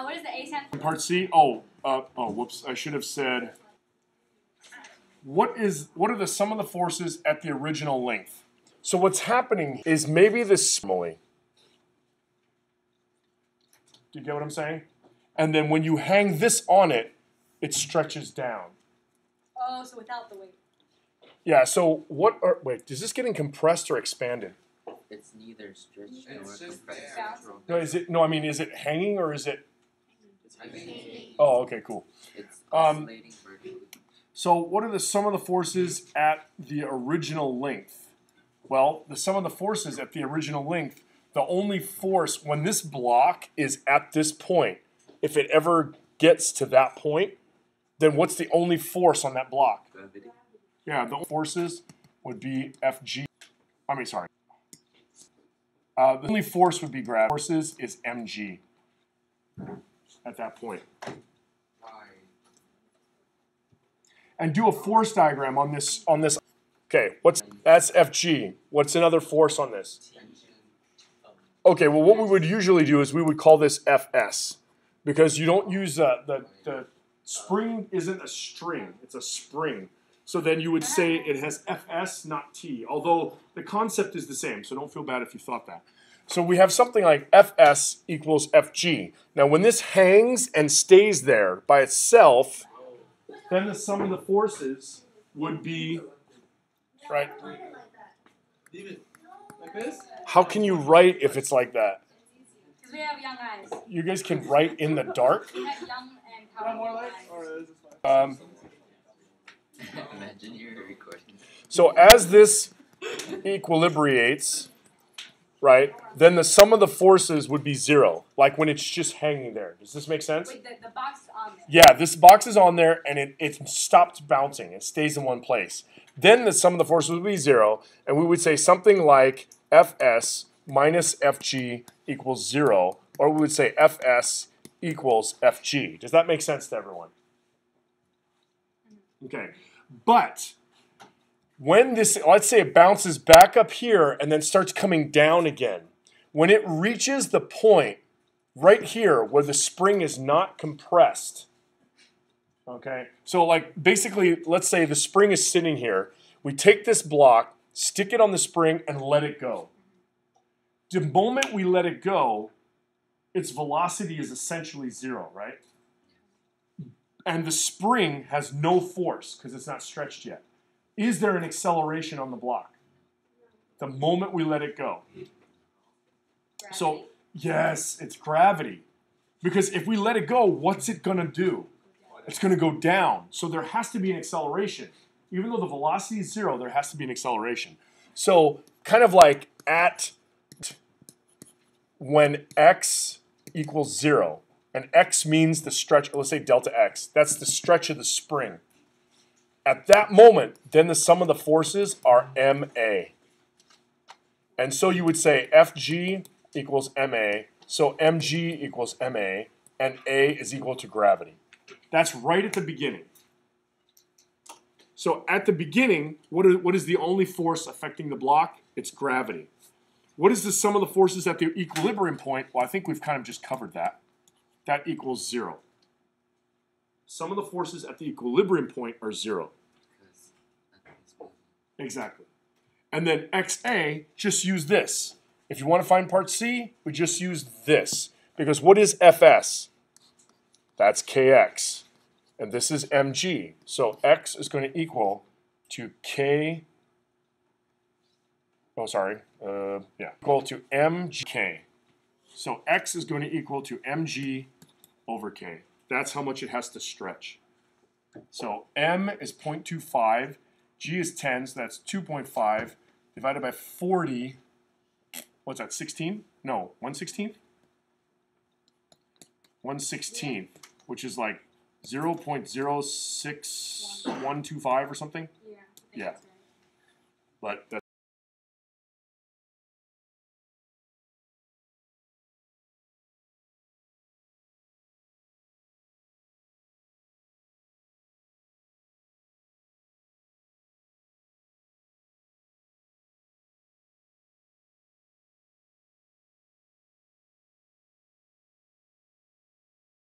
What is the A stand for? Part C? Oh, whoops. I should have said, what are the sum of the forces at the original length? So what's happening is maybe this simile. Do you get what I'm saying? And then when you hang this on it, it stretches down. Oh, so without the weight. Yeah, so wait, is this getting compressed or expanded? It's neither stretched nor compressed. No, is it hanging or is it? It's hanging. Oh, okay, cool. It's oscillating vertically. So what are the sum of the forces at the original length? Well, the sum of the forces at the original length, the only force, when this block is at this point, if it ever gets to that point, then what's the only force on that block? Gravity. Yeah, the forces would be Fg. The only force would be gravity. Forces is mg at that point. And do a force diagram on this. Okay, that's Fg. What's another force on this? Okay, well what we would usually do is we would call this Fs, because you don't use the spring isn't a string, it's a spring. So then you would say it has Fs, not T, although the concept is the same, so don't feel bad if you thought that. So we have something like Fs equals Fg. Now when this hangs and stays there by itself, then the sum of the forces would be, right? Like this? How can you write if it's like that? Because we have young eyes. You guys can write in the dark? We have young and powerful More like? eyes. Or is this like? Imagine you're recording. So as this equilibrates, right, then the sum of the forces would be 0, like when it's just hanging there. Does this make sense? Wait, the box is on there. Yeah, this box is on there and it stopped bouncing. It stays in one place. Then the sum of the forces would be 0, and we would say something like Fs minus Fg equals 0, or we would say Fs equals Fg. Does that make sense to everyone? Okay, but when this, let's say it bounces back up here and then starts coming down again, when it reaches the point right here where the spring is not compressed, okay, so like basically let's say the spring is sitting here, we take this block, stick it on the spring and let it go. The moment we let it go, its velocity is essentially 0, right? And the spring has no force because it's not stretched yet. Is there an acceleration on the block? The moment we let it go. Gravity? So, yes, it's gravity. Because if we let it go, what's it going to do? It's going to go down. So there has to be an acceleration. Even though the velocity is 0, there has to be an acceleration. So kind of like at when x equals 0, and x means the stretch, let's say delta x, that's the stretch of the spring. At that moment, then the sum of the forces are ma. And so you would say Fg equals ma, so mg equals ma, and a is equal to gravity. That's right at the beginning. So at the beginning, what is the only force affecting the block? It's gravity. What is the sum of the forces at the equilibrium point? Well, I think we've kind of just covered that. That equals 0. Sum of the forces at the equilibrium point are 0. Exactly. And then XA, just use this. If you want to find part C, we just use this. Because what is FS? That's KX. And this is mg. So x is going to equal to k, equal to mgk. So x is going to equal to mg over k. That's how much it has to stretch. So m is 0.25, g is 10, so that's 2.5, divided by 40, what's that, 16? No, 1/16? 1/16, which is like 0.06125 or something? Yeah. Yeah. But that's